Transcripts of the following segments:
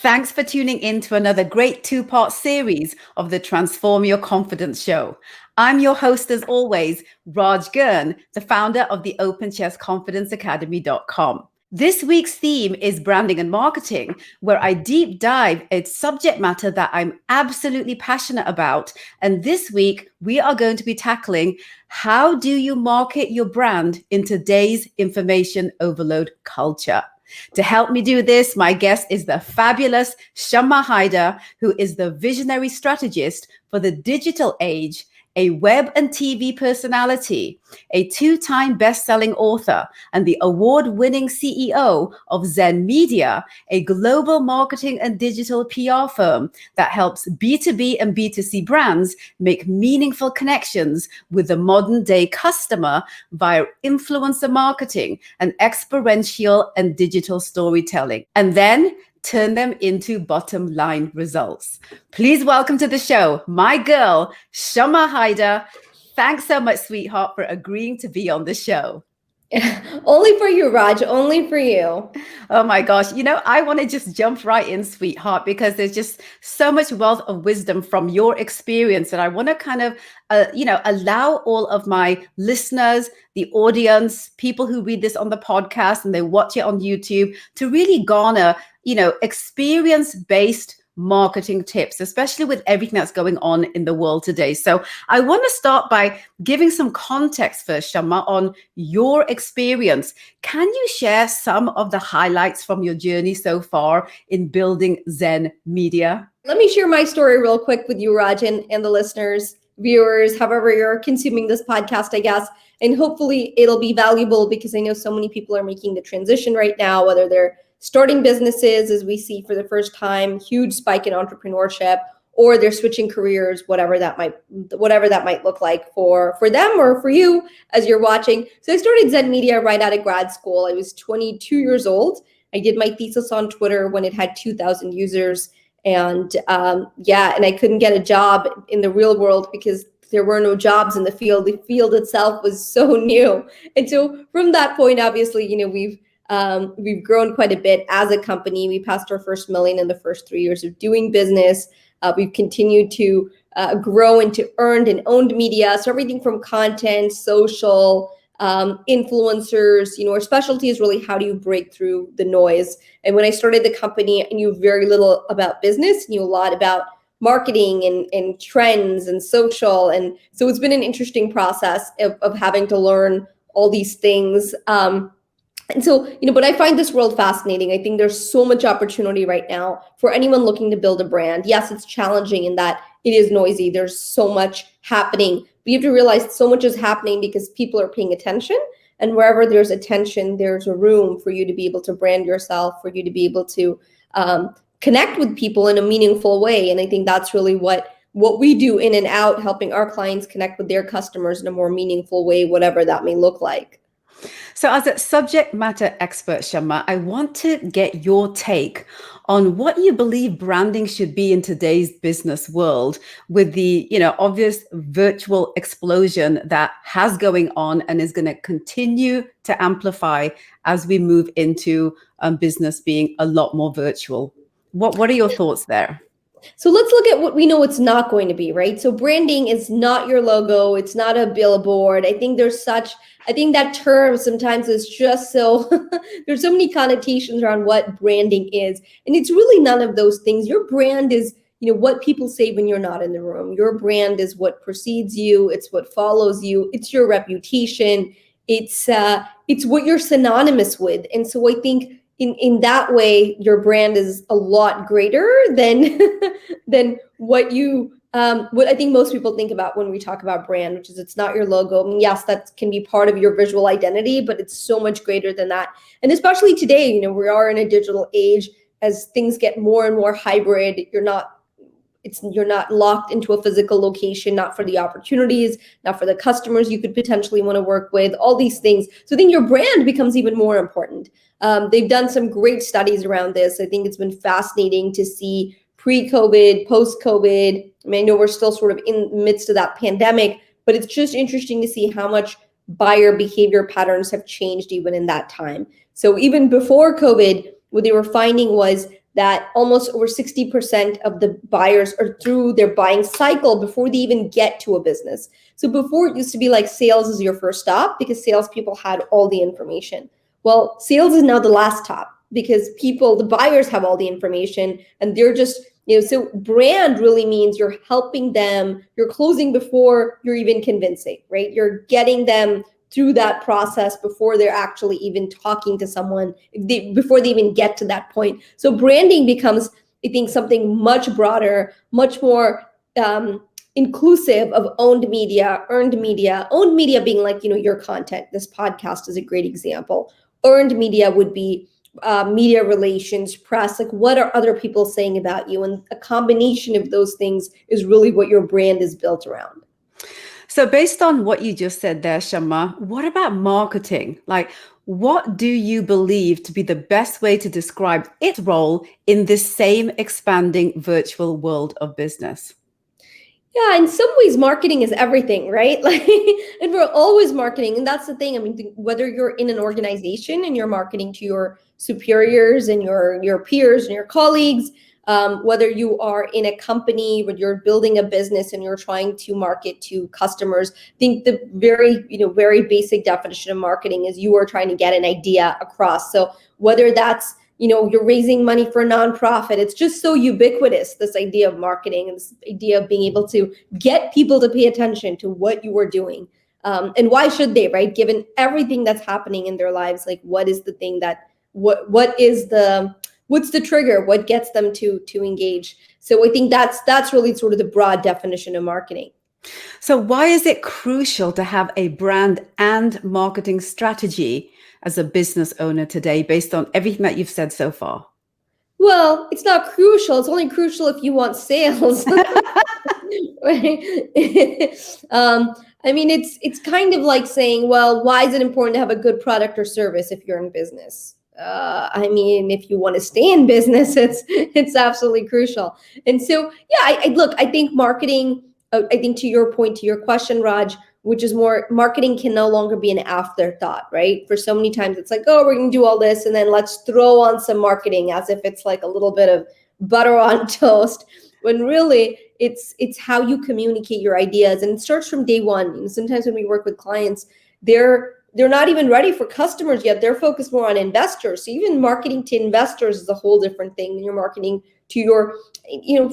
Thanks for tuning in to another great two-part series of the Transform Your Confidence show. I'm your host, as always, Raj Gurn, the founder of the OpenChessConfidenceAcademy.com. This week's theme is branding and marketing, where I deep dive a subject matter that I'm absolutely passionate about. And this week, we are going to be tackling how do you market your brand in today's information overload culture? To help me do this, my guest is the fabulous Shama Hyder, who is the visionary strategist for the digital age, a web and TV personality, a two-time best-selling author, and the award-winning CEO of Zen Media, a global marketing and digital PR firm that helps B2B and B2C brands make meaningful connections with the modern-day customer via influencer marketing and experiential and digital storytelling, and then turn them into bottom line results. Please welcome to the show, my girl, Shama Hyder. Thanks so much, sweetheart, for agreeing to be on the show. Only for you, Raj, only for you. Oh my gosh. I want to just jump right in, sweetheart, because there's just so much wealth of wisdom from your experience. And I want to kind of, allow all of my listeners, the audience, people who read this on the podcast and they watch it on YouTube to really garner, experience-based marketing tips, especially with everything that's going on in the world today. So I want to start by giving some context first, Shama, on your experience. Can you share some of the highlights from your journey so far in building Zen Media? Let me share my story real quick with you, Raj, and the listeners, viewers, however you're consuming this podcast, I guess. And hopefully it'll be valuable because I know so many people are making the transition right now, whether they're starting businesses, as we see for the first time, huge spike in entrepreneurship, or they're switching careers, whatever that might look like for them or for you as you're watching. So I started Zen Media right out of grad school. I was 22 years old. I did my thesis on Twitter when it had 2,000 users. And and I couldn't get a job in the real world because there were no jobs in the field. The field itself was so new. And so from that point, obviously, we've grown quite a bit as a company. We passed our first million in the first 3 years of doing business. We've continued to grow into earned and owned media. So everything from content, social, influencers, our specialty is really how do you break through the noise. And when I started the company, I knew very little about business, knew a lot about marketing and trends and social. And so it's been an interesting process of having to learn all these things. And so, but I find this world fascinating. I think there's so much opportunity right now for anyone looking to build a brand. Yes, it's challenging in that it is noisy. There's so much happening. But you have to realize so much is happening because people are paying attention. And wherever there's attention, there's a room for you to be able to brand yourself, for you to be able to connect with people in a meaningful way. And I think that's really what we do in and out, helping our clients connect with their customers in a more meaningful way, whatever that may look like. So as a subject matter expert, Shama, I want to get your take on what you believe branding should be in today's business world with the, obvious virtual explosion that has going on and is going to continue to amplify as we move into business being a lot more virtual. What are your thoughts there? So let's look at what we know it's not going to be, right? So branding is not your logo. It's not a billboard. I think that term sometimes is just so, there's so many connotations around what branding is. And it's really none of those things. Your brand is, what people say when you're not in the room. Your brand is what precedes you. It's what follows you. It's your reputation. It's what you're synonymous with. And so I think in that way, your brand is a lot greater than what I think most people think about when we talk about brand, which is it's not your logo. I mean, yes, that can be part of your visual identity, but it's so much greater than that. And especially today, we are in a digital age as things get more and more hybrid. You're not locked into a physical location, not for the opportunities, not for the customers you could potentially want to work with, all these things. So I think your brand becomes even more important. They've done some great studies around this. I think it's been fascinating to see pre-COVID, post-COVID. I mean, I know we're still sort of in the midst of that pandemic, but it's just interesting to see how much buyer behavior patterns have changed even in that time. So even before COVID, what they were finding was that almost over 60% of the buyers are through their buying cycle before they even get to a business. So before it used to be like sales is your first stop because salespeople had all the information. Well, sales is now the last stop because the buyers have all the information and they're just, so brand really means you're helping them, you're closing before you're even convincing, right? You're getting them through that process before they're actually even talking to someone, before they even get to that point. So branding becomes, I think, something much broader, much more inclusive of owned media, earned media. Owned media being like, your content. This podcast is a great example. Earned media would be media relations, press, like what are other people saying about you? And a combination of those things is really what your brand is built around. So based on what you just said there, Shama, what about marketing? Like, what do you believe to be the best way to describe its role in this same expanding virtual world of business? Yeah, in some ways, marketing is everything, right? Like, and we're always marketing. And that's the thing. I mean, whether you're in an organization and you're marketing to your superiors and your peers and your colleagues, whether you are in a company where you're building a business and you're trying to market to customers, I think the very basic definition of marketing is you are trying to get an idea across. So whether that's you're raising money for a nonprofit. It's just so ubiquitous, this idea of marketing and this idea of being able to get people to pay attention to what you are doing. And why should they, right? Given everything that's happening in their lives, like what is the thing that, what's the trigger? What gets them to engage? So I think that's really sort of the broad definition of marketing. So why is it crucial to have a brand and marketing strategy as a business owner today, based on everything that you've said so far? Well, it's not crucial. It's only crucial if you want sales. I mean, it's kind of like saying, well, why is it important to have a good product or service if you're in business? I mean, if you want to stay in business, it's absolutely crucial. And so, yeah, I think marketing. I think to your point, to your question, Raj, which is more marketing can no longer be an afterthought, right? For so many times it's like, oh, we're going to do all this and then let's throw on some marketing as if it's like a little bit of butter on toast, when really it's how you communicate your ideas. And it starts from day one. Sometimes when we work with clients, they're not even ready for customers yet. They're focused more on investors. So even marketing to investors is a whole different thing than you're marketing to your,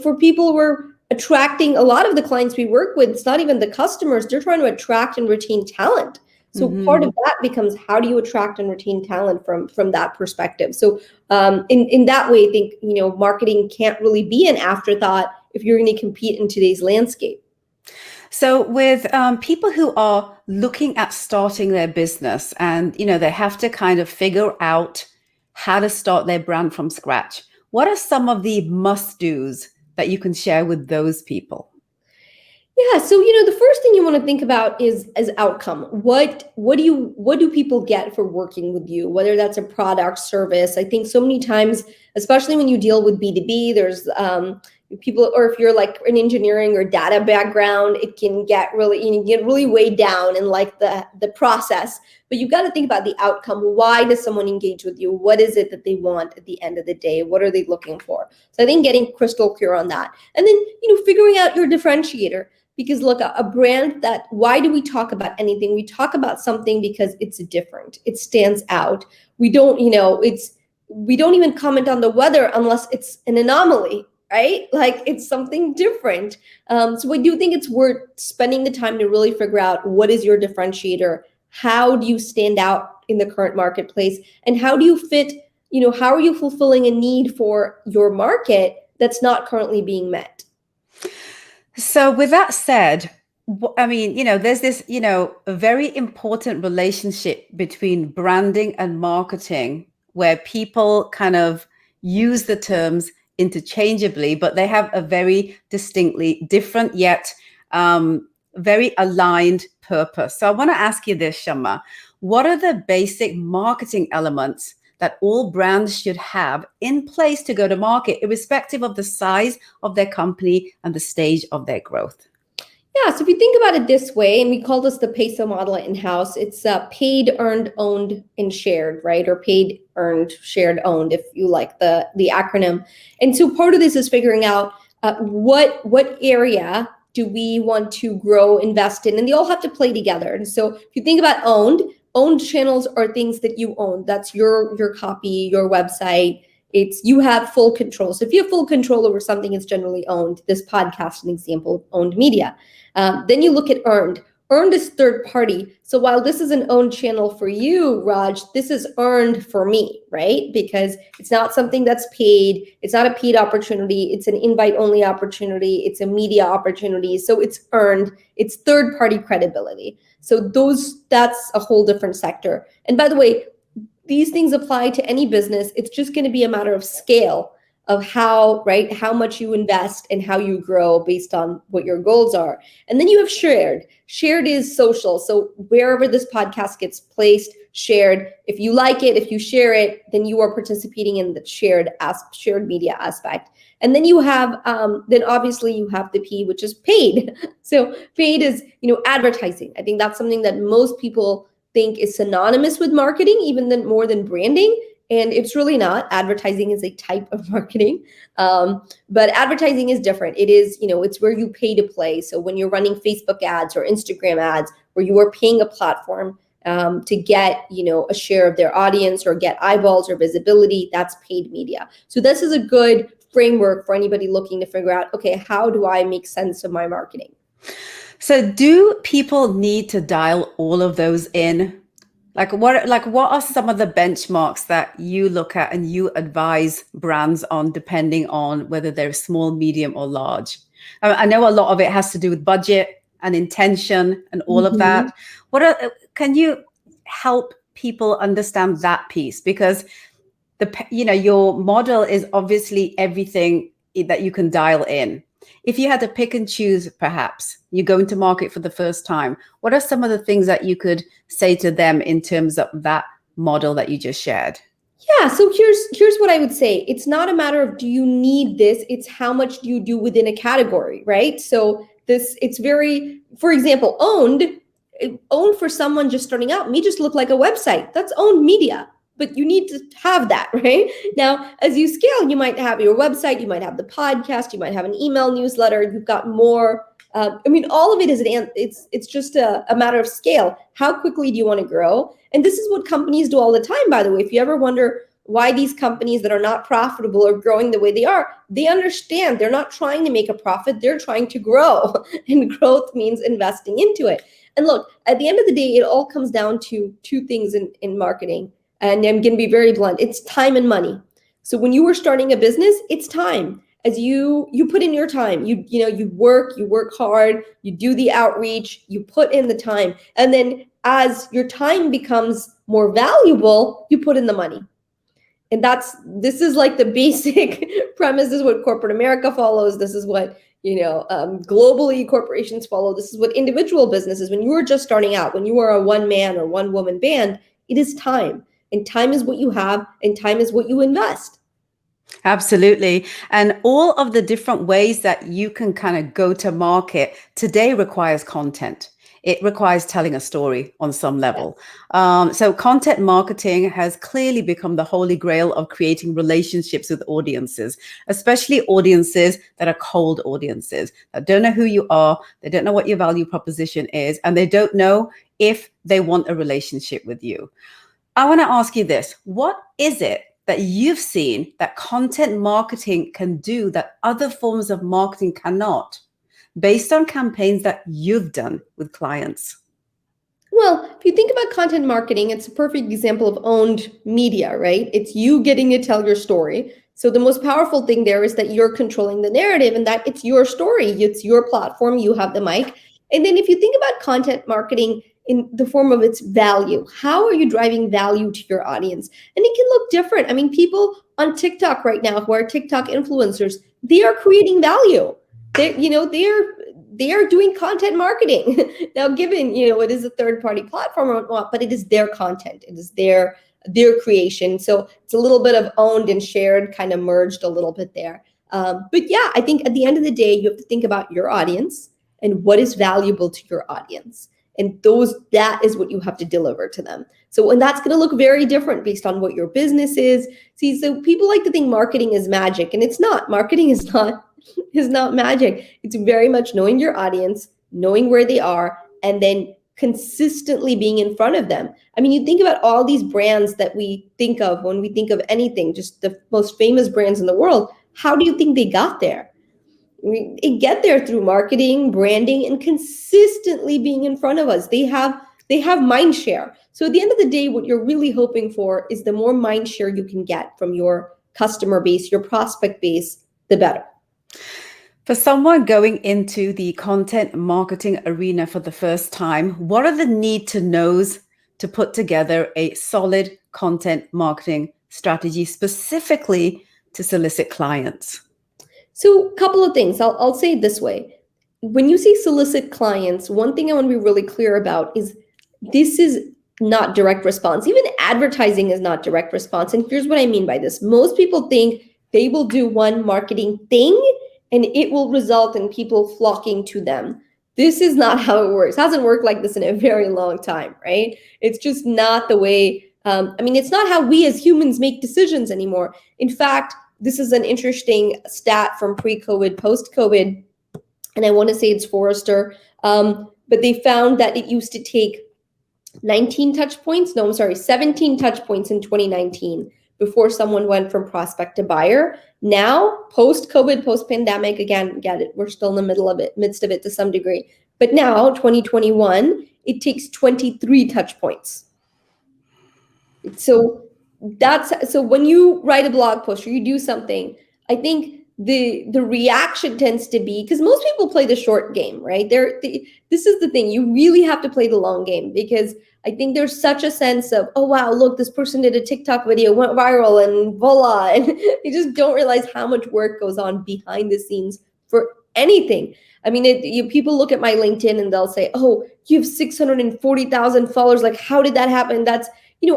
for people who are attracting. A lot of the clients we work with, it's not even the customers, they're trying to attract and retain talent. So part of that becomes, how do you attract and retain talent from that perspective? So in that way, I think marketing can't really be an afterthought if you're going to compete in today's landscape. So with people who are looking at starting their business and they have to kind of figure out how to start their brand from scratch, what are some of the must-dos that you can share with those people? Yeah, so the first thing you want to think about is outcome. What do people get for working with you? Whether that's a product, service. I think so many times, especially when you deal with B2B, there's people, or if you're like an engineering or data background, it can get really weighed down in like the process. But you've got to think about the outcome. Why does someone engage with you? What is it that they want at the end of the day? What are they looking for? So I think getting crystal clear on that, and then figuring out your differentiator. Because look, a brand why do we talk about anything? We talk about something because it's different. It stands out. We don't even comment on the weather unless it's an anomaly, right? Like it's something different. So I do think it's worth spending the time to really figure out what is your differentiator. How do you stand out in the current marketplace? And how do you fit, how are you fulfilling a need for your market that's not currently being met? So with that said, I mean, there's this, a very important relationship between branding and marketing where people kind of use the terms interchangeably, but they have a very distinctly different yet very aligned purpose. So I want to ask you this, Shama. What are the basic marketing elements that all brands should have in place to go to market, irrespective of the size of their company and the stage of their growth? Yeah, so if you think about it this way, and we call this the peso model in-house, it's paid, earned, owned, and shared, right? Or paid, earned, shared, owned, if you like the acronym. And so part of this is figuring out what area do we want to grow, invest in, and they all have to play together. And so if you think about owned channels are things that you own. That's your copy, your website. It's you have full control. So if you have full control over something, it's generally owned. This podcast, an example of owned media. Then you look at earned. Earned is third party. So while this is an owned channel for you, Raj, this is earned for me, right? Because it's not something that's paid. It's not a paid opportunity. It's an invite only opportunity. It's a media opportunity. So it's earned. It's third party credibility. So that's a whole different sector. And by the way, these things apply to any business. It's just going to be a matter of scale of how much you invest and how you grow based on what your goals are. And then you have shared. Shared is social. So wherever this podcast gets placed, shared. If you like it, if you share it, then you are participating in the shared media aspect. And then you have, then obviously you have the P, which is paid. So paid is, advertising. I think that's something that most people think is synonymous with marketing, even more than branding. And it's really not. Advertising is a type of marketing. But advertising is different. It is, it's where you pay to play. So when you're running Facebook ads or Instagram ads, where you are paying a platform to get, a share of their audience or get eyeballs or visibility, that's paid media. So this is a good framework for anybody looking to figure out, okay, how do I make sense of my marketing? So do people need to dial all of those in? What are some of the benchmarks that you look at and you advise brands on, depending on whether they're small, medium, or large? I know a lot of it has to do with budget and intention and all of that. Can you help people understand that piece? Because your model is obviously everything that you can dial in. If you had to pick and choose, perhaps you go into market for the first time, what are some of the things that you could say to them in terms of that model that you just shared? Yeah, so here's what I would say. It's not a matter of do you need this, it's how much do you do within a category, right? So it's very, for example, owned for someone just starting out may just look like a website. That's owned media. But you need to have that, right? Now, as you scale, you might have your website, you might have the podcast, you might have an email newsletter, you've got more. All of it is it's just a matter of scale. How quickly do you want to grow? And this is what companies do all the time, by the way. If you ever wonder why these companies that are not profitable are growing the way they are, they understand they're not trying to make a profit, they're trying to grow. And growth means investing into it. And look, at the end of the day, it all comes down to two things in marketing. And I'm going to be very blunt. It's time and money. So when you were starting a business, it's time. As you put in your time, you work hard, you do the outreach, you put in the time. And then as your time becomes more valuable, you put in the money. And this is like the basic premise. This is what corporate America follows. This is what, globally corporations follow. This is what individual businesses, when you were just starting out, when you are a one man or one woman band, it is time. And time is what you have, and time is what you invest. Absolutely. And all of the different ways that you can kind of go to market today requires content. It requires telling a story on some level. So content marketing has clearly become the holy grail of creating relationships with audiences, especially audiences that are cold audiences that don't know who you are. They don't know what your value proposition is, and they don't know if they want a relationship with you. I want to ask you this. What is it that you've seen that content marketing can do that other forms of marketing cannot, based on campaigns that you've done with clients? Well, if you think about content marketing, it's a perfect example of owned media, right? It's you getting to tell your story. So the most powerful thing there is that you're controlling the narrative and that it's your story. It's your platform. You have the mic. And then if you think about content marketing in the form of its value, how are you driving value to your audience? And it can look different. I mean, people on TikTok right now who are TikTok influencers, they are creating value. They are doing content marketing. Now, given, it is a third-party platform or whatnot, but it is their content. It is their creation. So it's a little bit of owned and shared kind of merged a little bit there. But yeah, I think at the end of the day, you have to think about your audience and what is valuable to your audience. And that is what you have to deliver to them. So, and that's going to look very different based on what your business is. See, so people like to think marketing is magic, and it's not. Marketing is not magic. It's very much knowing your audience, knowing where they are, and then consistently being in front of them. I mean, you think about all these brands that we think of when we think of anything, just the most famous brands in the world. How do you think they got there? They get there through marketing, branding, and consistently being in front of us. They have mind share. So at the end of the day, what you're really hoping for is the more mind share you can get from your customer base, your prospect base, the better. For someone going into the content marketing arena for the first time, what are the need to knows to put together a solid content marketing strategy specifically to solicit clients? So a couple of things. I'll say it this way. When you say solicit clients, one thing I want to be really clear about is this is not direct response. Even advertising is not direct response. And here's what I mean by this. Most people think they will do one marketing thing and it will result in people flocking to them. This is not how it works. It hasn't worked like this in a very long time, right? It's just not the way, it's not how we as humans make decisions anymore. In fact, this is an interesting stat from pre-COVID, post-COVID, and I want to say it's Forrester, but they found that it used to take 17 touch points in 2019 before someone went from prospect to buyer. Now, post-COVID, post-pandemic, again, get it, we're still in the midst of it to some degree. But now, 2021, it takes 23 touch points. So when you write a blog post or you do something, I think the reaction tends to be, because most people play the short game, right? This is the thing. You really have to play the long game, because I think there's such a sense of, oh, wow, look, this person did a TikTok video, went viral, and voila. And you just don't realize how much work goes on behind the scenes for anything. I mean, people look at my LinkedIn and they'll say, oh, you have 640,000 followers. Like, how did that happen? That's,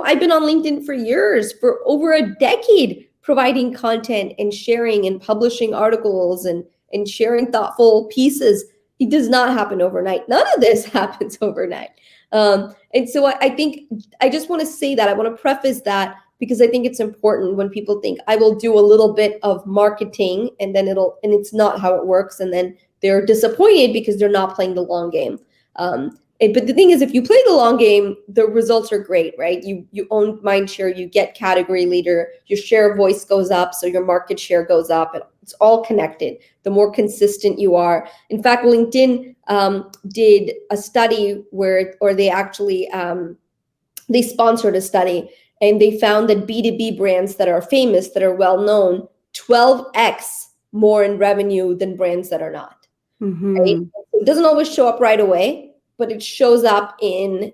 I've been on LinkedIn for years, for over a decade, providing content and sharing and publishing articles and sharing thoughtful pieces. It does not happen overnight. None of this happens overnight. And so I think I just want to say that. I want to preface that, because I think it's important when people think I will do a little bit of marketing and then it's not how it works. And then they're disappointed because they're not playing the long game. But the thing is, if you play the long game, the results are great, right? You own mind share, you get category leader, your share of voice goes up, so your market share goes up. It's all connected. The more consistent you are. In fact, LinkedIn did a study they sponsored a study, and they found that B2B brands that are famous, that are well known, 12x more in revenue than brands that are not. Mm-hmm. Right? It doesn't always show up right away, but it shows up in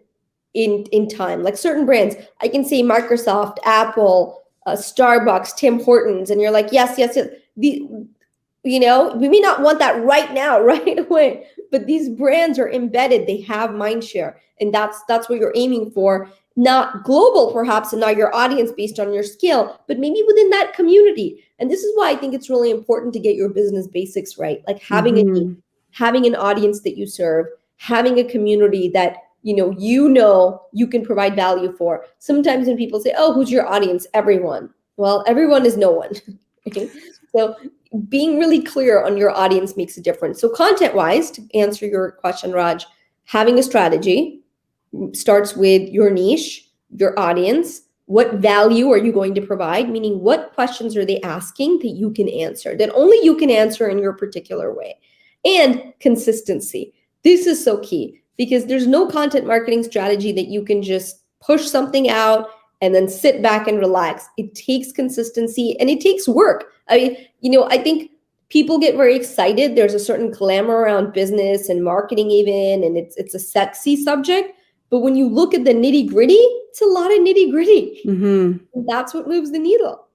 time. Like certain brands, I can say Microsoft, Apple, Starbucks, Tim Hortons, and you're like, yes. We may not want that right now, right away, but these brands are embedded. They have mind share, and that's what you're aiming for. Not global, perhaps, and not your audience based on your scale, but maybe within that community. And this is why I think it's really important to get your business basics right, like having an audience that you serve, having a community that you can provide value for. Sometimes when people say, oh, who's your audience? Everyone. Well, everyone is no one. Okay? So being really clear on your audience makes a difference. So content-wise, to answer your question, Raj, having a strategy starts with your niche, your audience. What value are you going to provide? Meaning, what questions are they asking that you can answer, that only you can answer in your particular way? And consistency. This is so key, because there's no content marketing strategy that you can just push something out and then sit back and relax. It takes consistency and it takes work. I think people get very excited. There's a certain glamour around business and marketing even, and it's a sexy subject. But when you look at the nitty gritty, it's a lot of nitty gritty. Mm-hmm. That's what moves the needle.